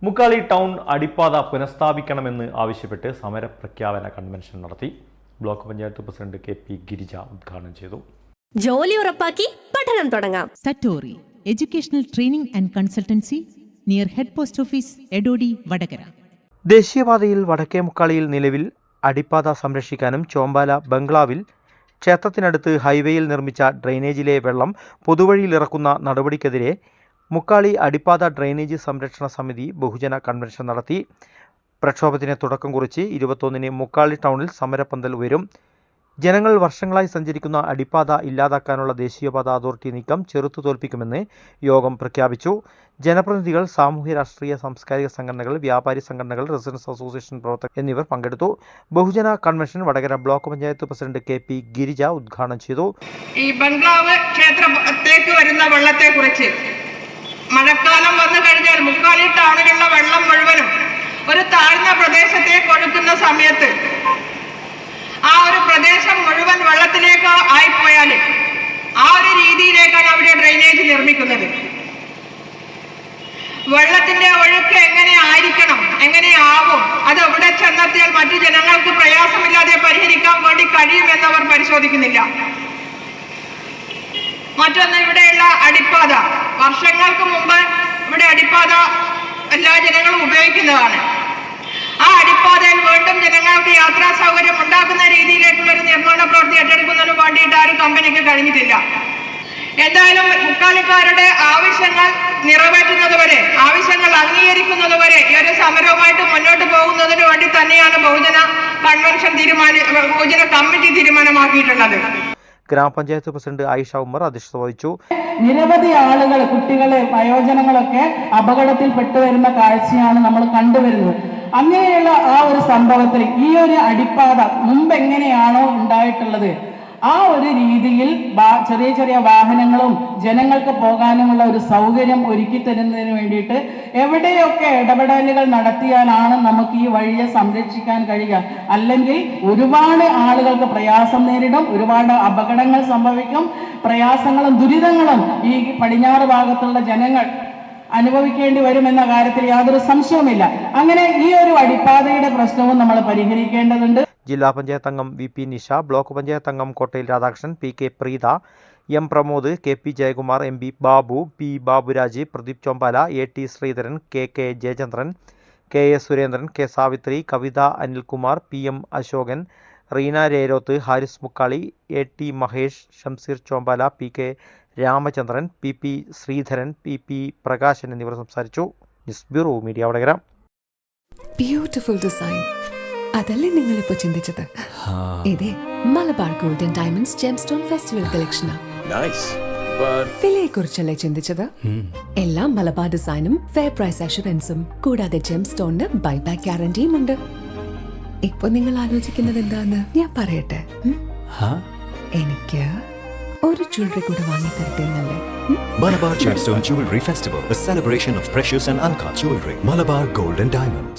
Mukkali town അടിപ്പാത പുനഃസ്ഥാപിക്കണമെന്ന് ആവശ്യപ്പെട്ട് സമരപ്രഖ്യാപന convention നടത്തി. Block panchayat president K P. Girija ഉദ്ഘാടനം ചെയ്തു. ജോലി ഉറപ്പാക്കി പഠനം തുടങ്ങാം. Satori educational training and consultancy near head post office Edodi Vadakara. ദേശീയപാതയിൽ വടക്കേ മുക്കാളിയിൽ നിലവിൽ അടിപ്പാത സംരക്ഷിക്കാനും ചോമ്പാല ബംഗ്ലാവിൽ ക്ഷേത്രത്തിനടുത്ത് ഹൈവേയിൽ നിർമ്മിച്ച ഡ്രെയിനേജിലെ വെള്ളം പൊതുവഴിയിൽ ഇറക്കുന്ന നടപടിക്കെതിരെ മുക്കാളി അടിപ്പാത ഡ്രെയിനേജ് സംരക്ഷണ സമിതി ബഹുജന കൺവെൻഷൻ നടത്തി. പ്രക്ഷോഭത്തിന് തുടക്കം കുറിച്ച് 21-ന് മുക്കാളി ടൗണിൽ സമരപ്പന്തൽ ഉയരും. ജനങ്ങൾ വർഷങ്ങളായി സഞ്ചരിക്കുന്ന അടിപ്പാത ഇല്ലാതാക്കാനുള്ള ദേശീയപാത അതോറിറ്റി നീക്കം ചെറുത്തു തോൽപ്പിക്കുമെന്ന് യോഗം പ്രഖ്യാപിച്ചു. ജനപ്രതിനിധികൾ, സാമൂഹ്യ രാഷ്ട്രീയ സാംസ്കാരിക സംഘടനകൾ, വ്യാപാരി സംഘടനകൾ, റെസിഡൻസ് അസോസിയേഷൻ പ്രവർത്തകർ എന്നിവർ പങ്കെടുത്തു. ബഹുജന convention Vadakara block panchayat president K P. Girija ഉദ്ഘാടനം ചെയ്തു. ഈ ബംഗ്ലാവ് ക്ഷേത്രത്തേക്ക് വരുന്ന വെള്ളത്തെക്കുറിച്ച് മഴക്കാലം വന്നു കഴിഞ്ഞാൽ മുക്കാലി ടൗണിലുള്ള വെള്ളം മുഴുവനും ഒരു താഴ്ന്ന പ്രദേശത്തേക്ക് ഒഴുക്കുന്ന സമയത്ത് ആ ഒരു പ്രദേശം മുഴുവൻ വെള്ളത്തിലേക്ക് ആയിപ്പോയാൽ ആ ഒരു രീതിയിലേക്കാണ് അവിടെ ഡ്രെയിനേജ് നിർമ്മിക്കുന്നത്. വെള്ളത്തിന്റെ ഒഴുക്ക് എങ്ങനെ ആയിരിക്കണം, എങ്ങനെയാവും, അത് എവിടെ ചെന്നെത്തിയാൽ മറ്റു ജനങ്ങൾക്ക് പ്രയാസമില്ലാതെ പരിഹരിക്കാൻ വേണ്ടി കഴിയുമെന്നവർ പരിശോധിക്കുന്നില്ല. മറ്റൊന്ന്, ഇവിടെയുള്ള അടിപ്പാത വർഷങ്ങൾക്ക് മുമ്പ് ഇവിടെ അടിപ്പാത എല്ലാ ജനങ്ങളും ഉപയോഗിക്കുന്നതാണ്. ആ അടിപ്പാതയിൽ വീണ്ടും ജനങ്ങൾക്ക് യാത്രാ സൗകര്യം ഉണ്ടാക്കുന്ന രീതിയിലേക്കുള്ള ഒരു നിർമ്മാണ പ്രവൃത്തി ഏറ്റെടുക്കുന്നതിന് വേണ്ടിയിട്ട് ആരും കമ്പനിക്ക് കഴിഞ്ഞിട്ടില്ല. എന്തായാലും മുക്കാലിക്കാരുടെ ആവശ്യങ്ങൾ നിറവേറ്റുന്നതുവരെ, ആവശ്യങ്ങൾ അംഗീകരിക്കുന്നതുവരെ ഈ ഒരു സമരവുമായിട്ട് മുന്നോട്ട് പോകുന്നതിന് വേണ്ടി തന്നെയാണ് ബഹുജന കമ്മിറ്റി തീരുമാനമാക്കിയിട്ടുള്ളത്. ഗ്രാമപഞ്ചായത്ത് പ്രസിഡന്റ് ആയിഷ ഉമ്മർ അധ്യക്ഷത വഹിച്ചു. നിരവധി ആളുകൾ, കുട്ടികളെ, വയോജനങ്ങളൊക്കെ അപകടത്തിൽപ്പെട്ടു വരുന്ന കാഴ്ചയാണ് നമ്മൾ കണ്ടുവരുന്നത്. അങ്ങനെയുള്ള ആ ഒരു സംഭവത്തിൽ ഈ ഒരു അടിപ്പാത മുമ്പ് എങ്ങനെയാണോ ഉണ്ടായിട്ടുള്ളത് ആ ഒരു രീതിയിൽ ചെറിയ ചെറിയ വാഹനങ്ങളും ജനങ്ങൾക്ക് പോകാനുമുള്ള ഒരു സൗകര്യം ഒരുക്കി തരുന്നതിന് വേണ്ടിയിട്ട് എവിടെയൊക്കെ ഇടപെടലുകൾ നടത്തിയാലാണ് നമുക്ക് ഈ വഴിയെ സംരക്ഷിക്കാൻ കഴിയുക. അല്ലെങ്കിൽ ഒരുപാട് ആളുകൾക്ക് പ്രയാസം നേരിടും, ഒരുപാട് അപകടങ്ങൾ സംഭവിക്കും, പ്രയാസങ്ങളും ദുരിതങ്ങളും ഈ പടിഞ്ഞാറ് ഭാഗത്തുള്ള ജനങ്ങൾ അനുഭവിക്കേണ്ടി വരുമെന്ന കാര്യത്തിൽ യാതൊരു സംശയവുമില്ല. അങ്ങനെ ഈ ഒരു അടിപ്പാതയുടെ പ്രശ്നവും നമ്മൾ പരിഹരിക്കേണ്ടതുണ്ട്. ജില്ലാ പഞ്ചായത്ത് അംഗം വി.പി. നിഷ, ബ്ലോക്ക് പഞ്ചായത്ത് അംഗം Kottayil Radhakrishnan, P K. Preetha, M. Pramod, K P. Jayakumar, M P. Babu, P. Baburaj, Pradeep Chombala, A T. Sreedharan, K K. Jayachandran, K A. Surendran, K. Savithri, Kavitha Anilkumar, P M. Ashokan, Reena Rerothu, Haris Mukkali, A T. Mahesh, Shamseer Chombala, P K. Ramachandran, P P. Sreedharan, P P. Prakashan എന്നിവർ സംസാരിച്ചു. News bureau media Vadakara. Beautiful design, അതല്ലേ നിങ്ങളിപ്പോ ചിന്തിച്ചത്? ഇതേ Malabar golden diamonds gemstone festival കളക്ഷനാ. വിലയെ കുറിച്ചല്ലേ ചിന്തിച്ചത്? എല്ലാം മലബാർ ഡിസൈനും ഫെയർ പ്രൈസ് അഷുറൻസും കൂടാതെ ജെംസ്റ്റോണിന് ബൈബാക്ക് ഗ്യാരണ്ടിയും ഉണ്ട്. ഇപ്പൊ നിങ്ങൾ ആലോചിക്കുന്നത് എന്താന്ന് ഞാൻ പറയട്ടെ. എനിക്ക് ഒരു ജ്വല്ലറി കൂടെ വാങ്ങി തരട്ടെ എന്നല്ലേ? Malabar Gemstone Jewelry Festival, a celebration of precious and uncut jewelry. Malabar Gold and Diamonds.